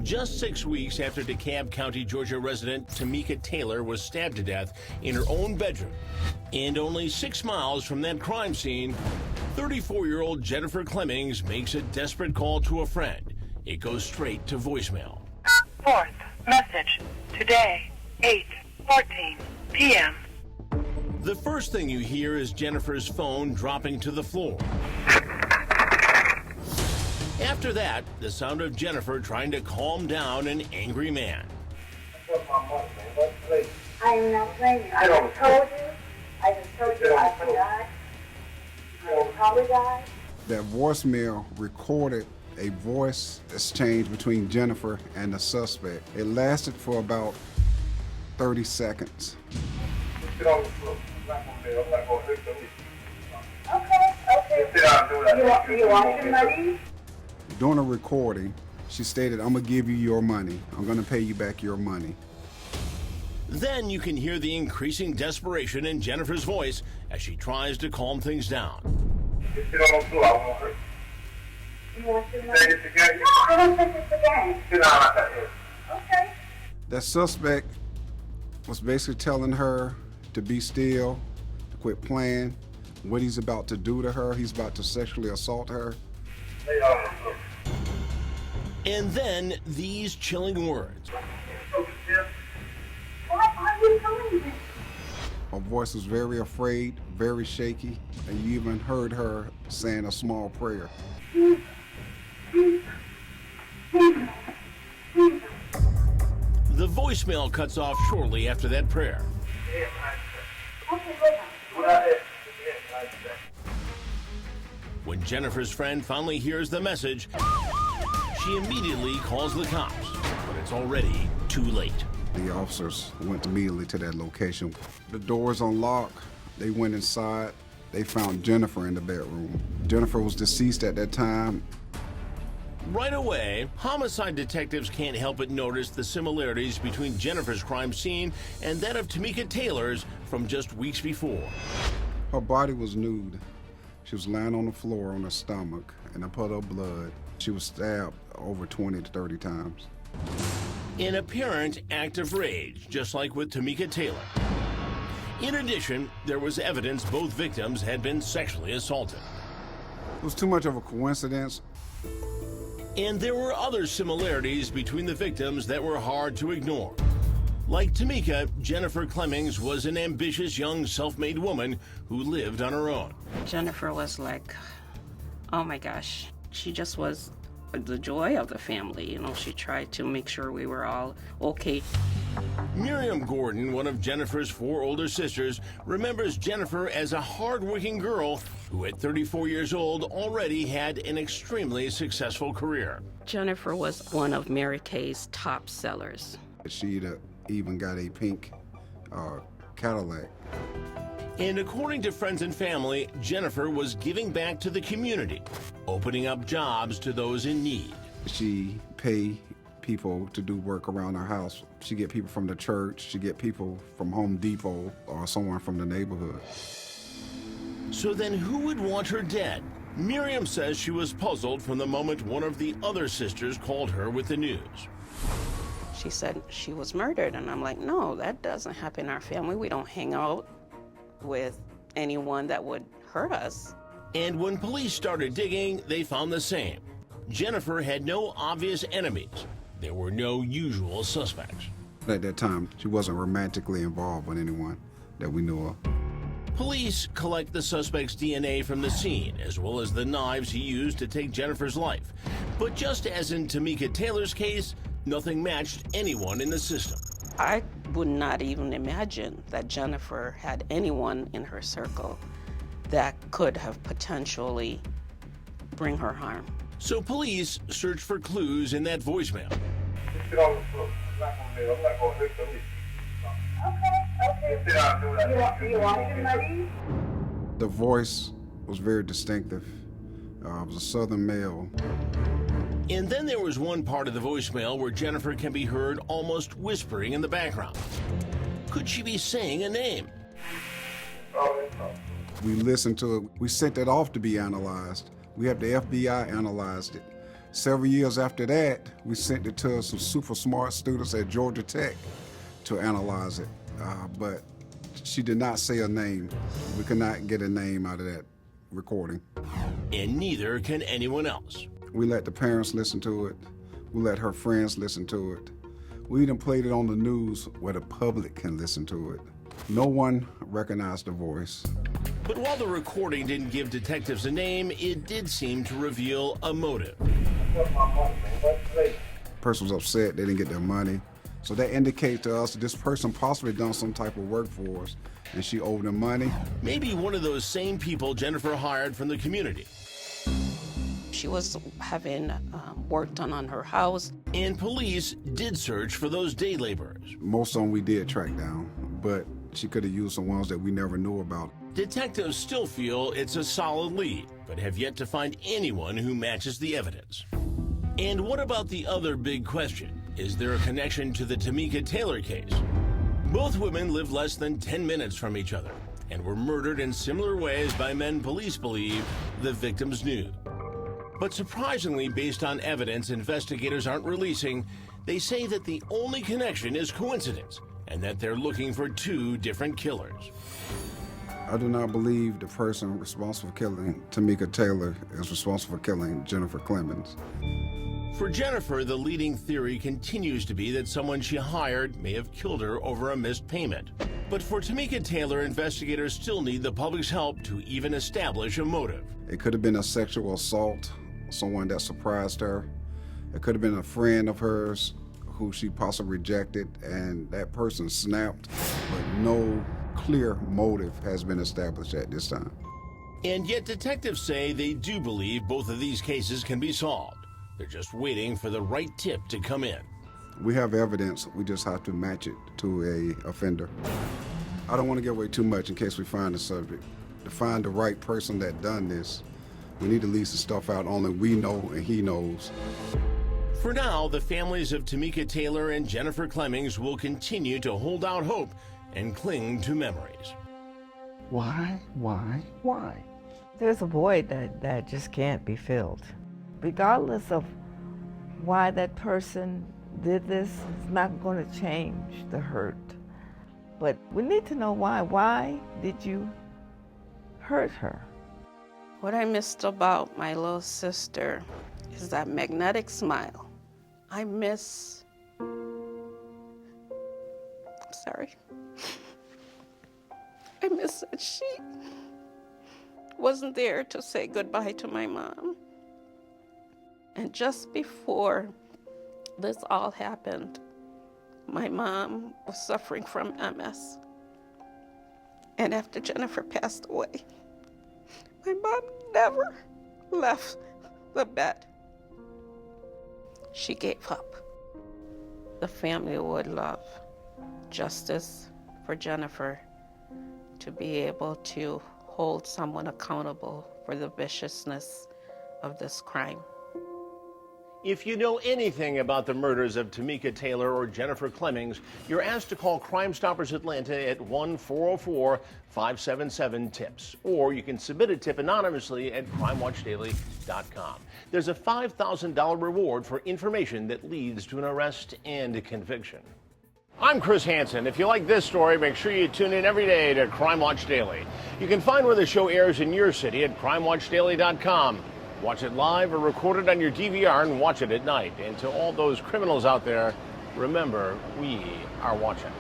Just 6 weeks after DeKalb County, Georgia resident Tamekia Taylor was stabbed to death in her own bedroom, and only 6 miles from that crime scene, 34-year-old Jennifer Clemmings makes a desperate call to a friend. It goes straight to voicemail. Fourth message today, 8:14 p.m. The first thing you hear is Jennifer's phone dropping to the floor. After that, the sound of Jennifer trying to calm down an angry man. I'm not playing. I just told you I forgot. I apologize. That voicemail recorded a voice exchange between Jennifer and the suspect. It lasted for about 30 seconds. Okay. You want your money? During the recording, she stated, "I'm gonna give you your money. I'm gonna pay you back your money." Then you can hear the increasing desperation in Jennifer's voice as she tries to calm things down. You want your money? No, I don't think it's a game. Okay. That suspect was basically telling her to be still, to quit playing, what he's about to do to her. He's about to sexually assault her. And then these chilling words. Why are you doing this? Her voice was very afraid, very shaky, and you even heard her saying a small prayer. The voicemail cuts off shortly after that prayer. When Jennifer's friend finally hears the message, she immediately calls the cops, but it's already too late. The officers went immediately to that location. The doors unlocked. They went inside. They found Jennifer in the bedroom. Jennifer was deceased at that time. Right away, homicide detectives can't help but notice the similarities between Jennifer's crime scene and that of Tamekia Taylor's from just weeks before. Her body was nude. She was lying on the floor on her stomach in a puddle of blood. She was stabbed over 20 to 30 times. An apparent act of rage, just like with Tamekia Taylor. In addition, there was evidence both victims had been sexually assaulted. It was too much of a coincidence. And there were other similarities between the victims that were hard to ignore. Like Tamekia, Jennifer Clemmings was an ambitious young self-made woman who lived on her own. Jennifer was like, oh my gosh, she just was the joy of the family. You know, she tried to make sure we were all okay. Miriam Gordon, one of Jennifer's 4 older sisters, remembers Jennifer as a hard-working girl who at 34 years old already had an extremely successful career. Jennifer was one of Mary Kay's top sellers. She even got a pink Cadillac. And according to friends and family, Jennifer was giving back to the community, opening up jobs to those in need. She paid people to do work around her house. She get people from the church, she get people from Home Depot or someone from the neighborhood. So then who would want her dead? Miriam says she was puzzled from the moment one of the other sisters called her with the news. She said she was murdered, and I'm like, no, that doesn't happen in our family. We don't hang out with anyone that would hurt us. And when police started digging, they found the same. Jennifer had no obvious enemies. There were no usual suspects. At that time, she wasn't romantically involved with anyone that we knew of. Police collect the suspect's DNA from the scene, as well as the knives he used to take Jennifer's life. But just as in Tamekia Taylor's case, nothing matched anyone in the system. I would not even imagine that Jennifer had anyone in her circle that could have potentially bring her harm. So police searched for clues in that voicemail. Okay. You want your money? The voice was very distinctive. It was a southern male. And then there was one part of the voicemail where Jennifer can be heard almost whispering in the background. Could she be saying a name? We listened to it. We sent it off to be analyzed. We have the FBI analyzed it. Several years after that, we sent it to some super smart students at Georgia Tech to analyze it, but she did not say a name. We could not get a name out of that recording. And neither can anyone else. We let the parents listen to it. We let her friends listen to it. We even played it on the news where the public can listen to it. No one recognized the voice. But while the recording didn't give detectives a name, it did seem to reveal a motive. The person was upset they didn't get their money. So that indicates to us that this person possibly done some type of work for us and she owed them money. Maybe one of those same people Jennifer hired from the community. She was having work done on her house. And police did search for those day laborers. Most of them we did track down, but she could have used some ones that we never knew about. Detectives still feel it's a solid lead, but have yet to find anyone who matches the evidence. And what about the other big question? Is there a connection to the Tamekia Taylor case? Both women live less than 10 minutes from each other and were murdered in similar ways by men police believe the victims knew. But surprisingly, based on evidence investigators aren't releasing, they say that the only connection is coincidence and that they're looking for two different killers. I do not believe the person responsible for killing Tamekia Taylor is responsible for killing Jennifer Clemmings. For Jennifer, the leading theory continues to be that someone she hired may have killed her over a missed payment. But for Tamekia Taylor, investigators still need the public's help to even establish a motive. It could have been a sexual assault, someone that surprised her. It could have been a friend of hers who she possibly rejected and that person snapped, but no clear motive has been established at this time. And yet detectives say they do believe both of these cases can be solved. They're just waiting for the right tip to come in. We have evidence, we just have to match it to a offender. I don't want to give away too much in case we find the subject. To find the right person that done this, we need to leave some stuff out only we know and he knows. For now, the families of Tamekia Taylor and Jennifer Clemmings will continue to hold out hope and cling to memories. Why? There's a void that just can't be filled. Regardless of why that person did this, it's not going to change the hurt. But we need to know why. Why did you hurt her? What I missed about my little sister is that magnetic smile. I miss that she wasn't there to say goodbye to my mom. And just before this all happened, my mom was suffering from MS. And after Jennifer passed away, my mom never left the bed. She gave up. The family would love justice for Jennifer, to be able to hold someone accountable for the viciousness of this crime. If you know anything about the murders of Tamekia Taylor or Jennifer Clemmings, you're asked to call Crime Stoppers Atlanta at 1-404-577-TIPS. Or you can submit a tip anonymously at crimewatchdaily.com. There's a $5,000 reward for information that leads to an arrest and a conviction. I'm Chris Hansen. If you like this story, make sure you tune in every day to Crime Watch Daily. You can find where the show airs in your city at crimewatchdaily.com. Watch it live or record it on your DVR and watch it at night. And to all those criminals out there, remember, we are watching.